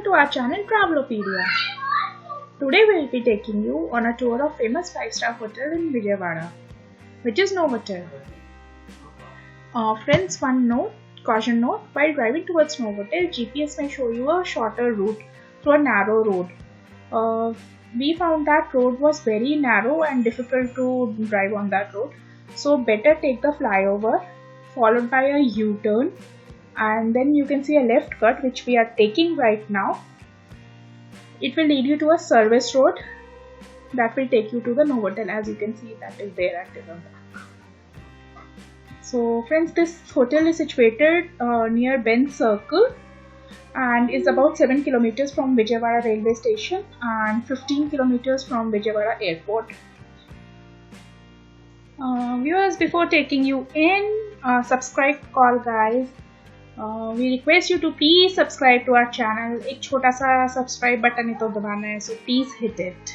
to our channel TravelOPedia. Today we will be taking you on a tour of famous 5-star hotel in Vijayawada, which is Novotel. Friends, caution note, while driving towards Novotel, GPS may show you a shorter route through a narrow road. We found that road was very narrow and difficult to drive on that road. So better take the flyover followed by a U-turn, and then you can see a left cut which we are taking right now. It will lead you to a service road that will take you to the Novotel, as you can see that is there at the back. So friends, this hotel is situated near Ben Circle and is about 7 kilometers from Vijayawada railway station and 15 kilometers from Vijayawada airport. Viewers, before taking you in, subscribe call guys. We request you to please subscribe to our channel. एक छोटा सा subscribe button ही तो दबाना है, so please hit it.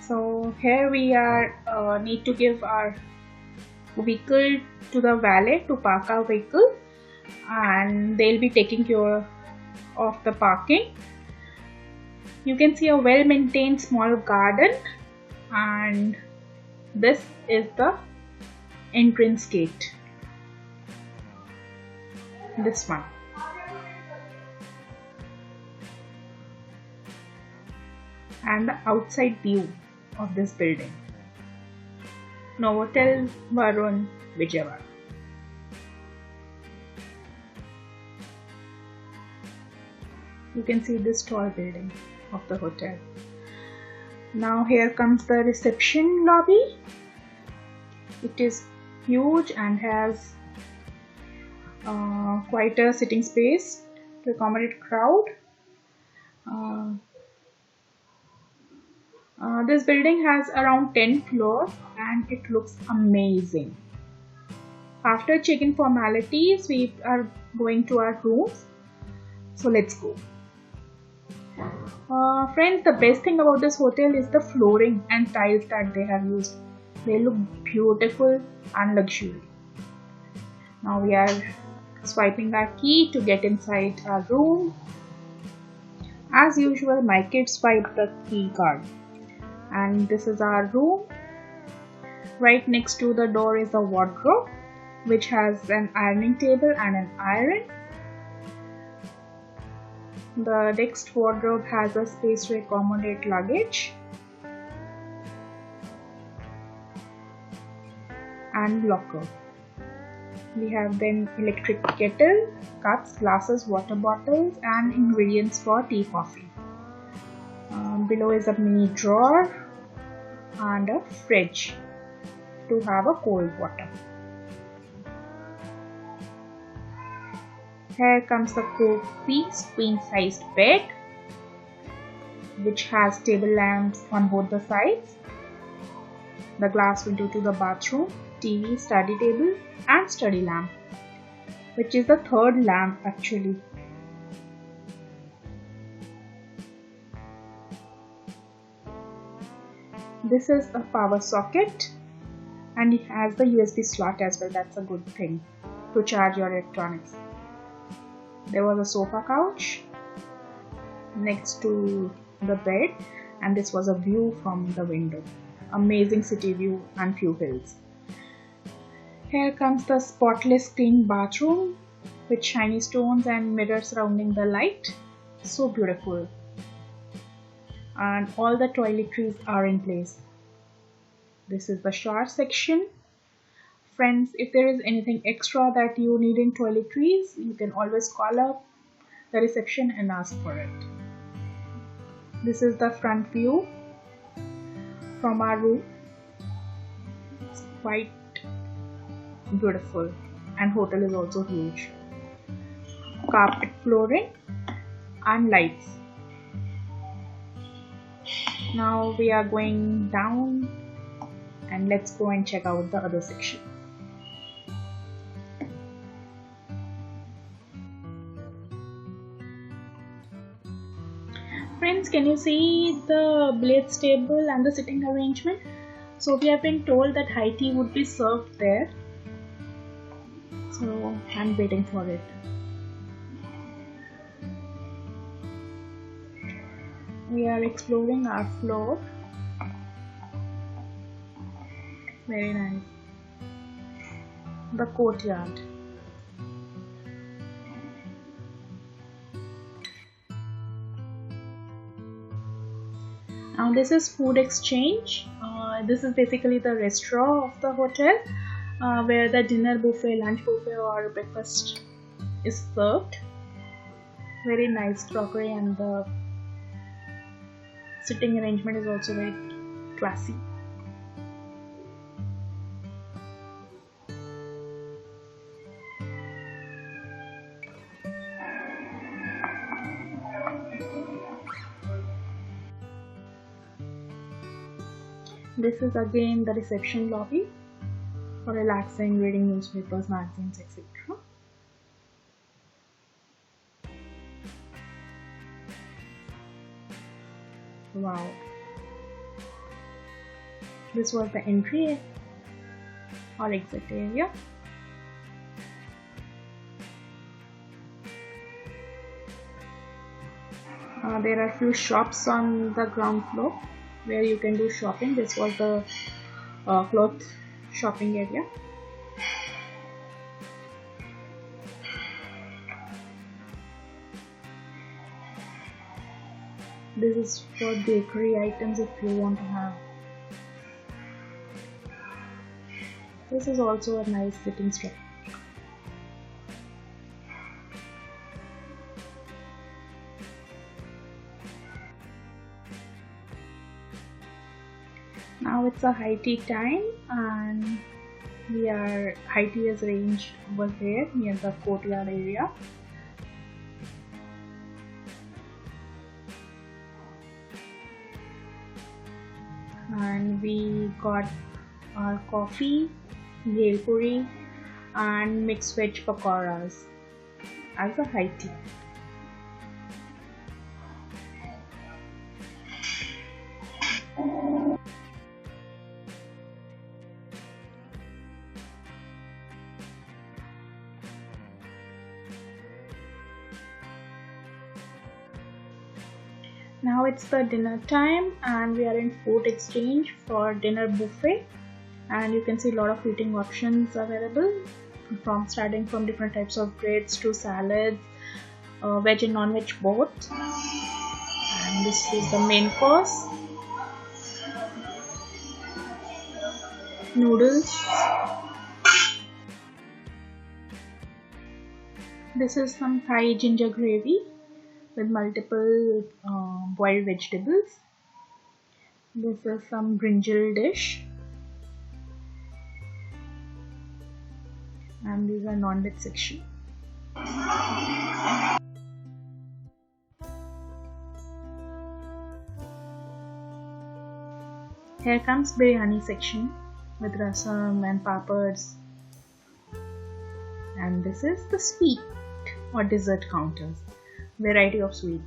So here we are need to give our vehicle to the valet to park our vehicle, and they'll be taking care of the parking. You can see a well-maintained small garden, and this is the entrance gate. This one. And the outside view of this building. Novotel Varun Vijayawada. You can see this tall building of the hotel. Now here comes the reception lobby. It is huge and has quite a sitting space to accommodate crowd. This building has around 10 floors and it looks amazing. After checking formalities, we are going to our rooms. So let's go. Friends, the best thing about this hotel is the flooring and tiles that they have used. They look beautiful and luxurious. Now we are swiping our key to get inside our room. As usual, my kids swipe the key card. And this is our room. Right next to the door is a wardrobe, which has an ironing table and an iron. The next wardrobe has a space to accommodate luggage and locker. We have then electric kettle, cups, glasses, water bottles and ingredients for tea, coffee. Below is a mini drawer and a fridge to have a cold water. Here comes the 4-piece queen-sized bed, which has table lamps on both the sides, the glass window to the bathroom, TV, study table and study lamp, which is the third lamp actually. This is a power socket and it has the USB slot as well. That's a good thing to charge your electronics. There was a sofa couch next to the bed, and this was a view from the window. Amazing city view and few hills. Here comes the spotless clean bathroom with shiny stones and mirrors surrounding the light. So beautiful. And all the toiletries are in place. This is the shower section. Friends, if there is anything extra that you need in toiletries, you can always call up the reception and ask for it. This is the front view from our room. It's quite beautiful and hotel is also huge. Carpet flooring and lights. Now we are going down and let's go and check out the other section. Friends, can you see the billiards table and the sitting arrangement? So we have been told that high tea would be served there. So I'm waiting for it. We are exploring our floor. Very nice. The courtyard. Now this is food exchange. This is basically the restaurant of the hotel, where the dinner buffet, lunch buffet or breakfast is served. Very nice crockery, and the sitting arrangement is also very classy. This is again the reception lobby for relaxing, reading newspapers, magazines, etc. Wow. This was the entry or exit area. There are few shops on the ground floor where you can do shopping. This was the cloth shopping area. This is for bakery items if you want to have. This is also a nice sitting structure. Now it's a high tea time, and high tea is arranged over there near the courtyard area. And we got our coffee, bhel puri and mixed veg pakoras as a high tea. Now it's the dinner time, and we are in food exchange for dinner buffet, and you can see a lot of eating options available, starting from different types of breads to salads, veg and non-veg both. And this is the main course. Noodles. This is some Thai ginger gravy with multiple boiled vegetables. This is some brinjal dish, and these are non-veg section. Here comes biryani section with rasam and papads, and this is the sweet or dessert counters. Variety of sweets.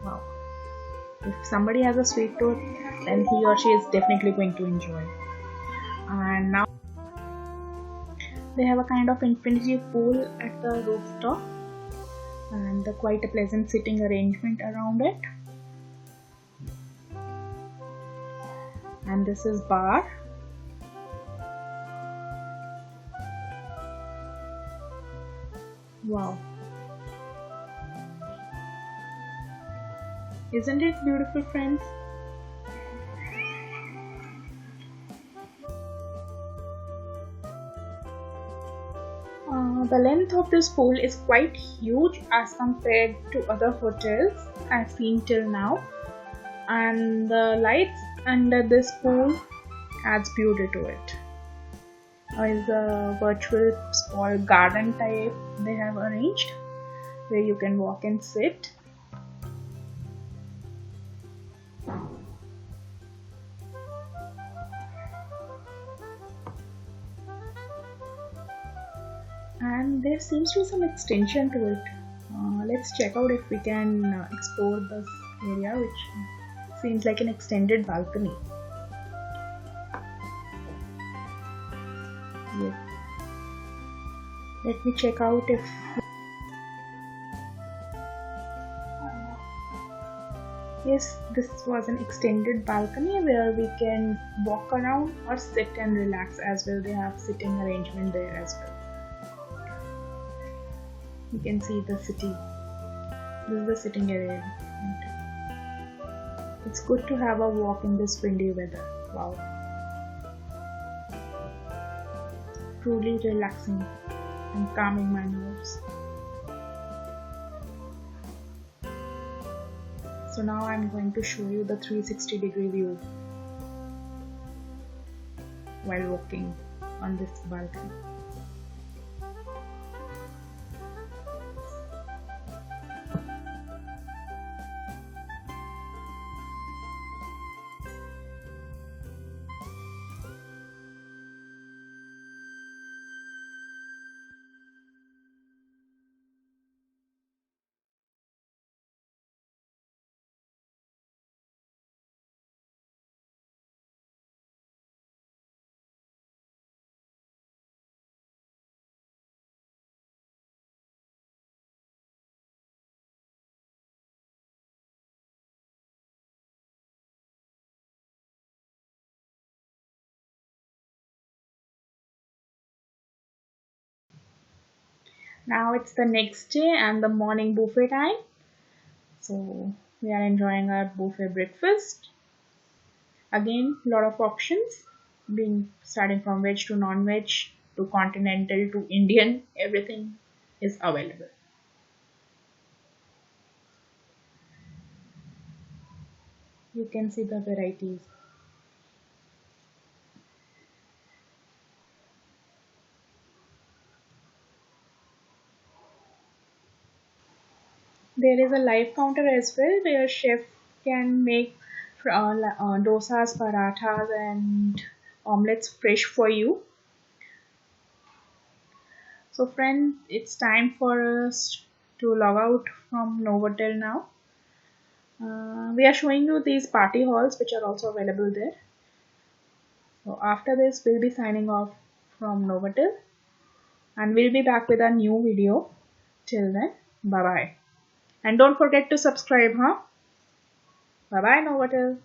Wow. If somebody has a sweet tooth, then he or she is definitely going to enjoy. And now they have a kind of infinity pool at the rooftop, and quite a pleasant sitting arrangement around it. And this is bar. Wow. Isn't it beautiful, friends? The length of this pool is quite huge as compared to other hotels I've seen till now, and the lights under this pool adds beauty to it. Is a virtual small garden type they have arranged where you can walk and sit. And there seems to be some extension to it. Let's check out if we can explore this area, which seems like an extended balcony. Yes. Let me check out if Yes, this was an extended balcony where we can walk around or sit and relax as well. They have sitting arrangement there as well. You can see the city. This is the sitting area. It's good to have a walk in this windy weather. Wow. Truly relaxing and calming my nerves. So now I'm going to show you the 360-degree view while walking on this balcony. Now it's the next day and the morning buffet time. So we are enjoying our buffet breakfast. Again, lot of options, being starting from veg to non-veg to continental to Indian, everything is available. You can see the varieties. There is a live counter as well where chef can make dosas, parathas and omelets fresh for you. So friends, it's time for us to log out from Novotel now. We are showing you these party halls which are also available there. So after this, we'll be signing off from Novotel and we'll be back with a new video. Till then, bye bye. And don't forget to subscribe, huh? Bye bye, Novotel.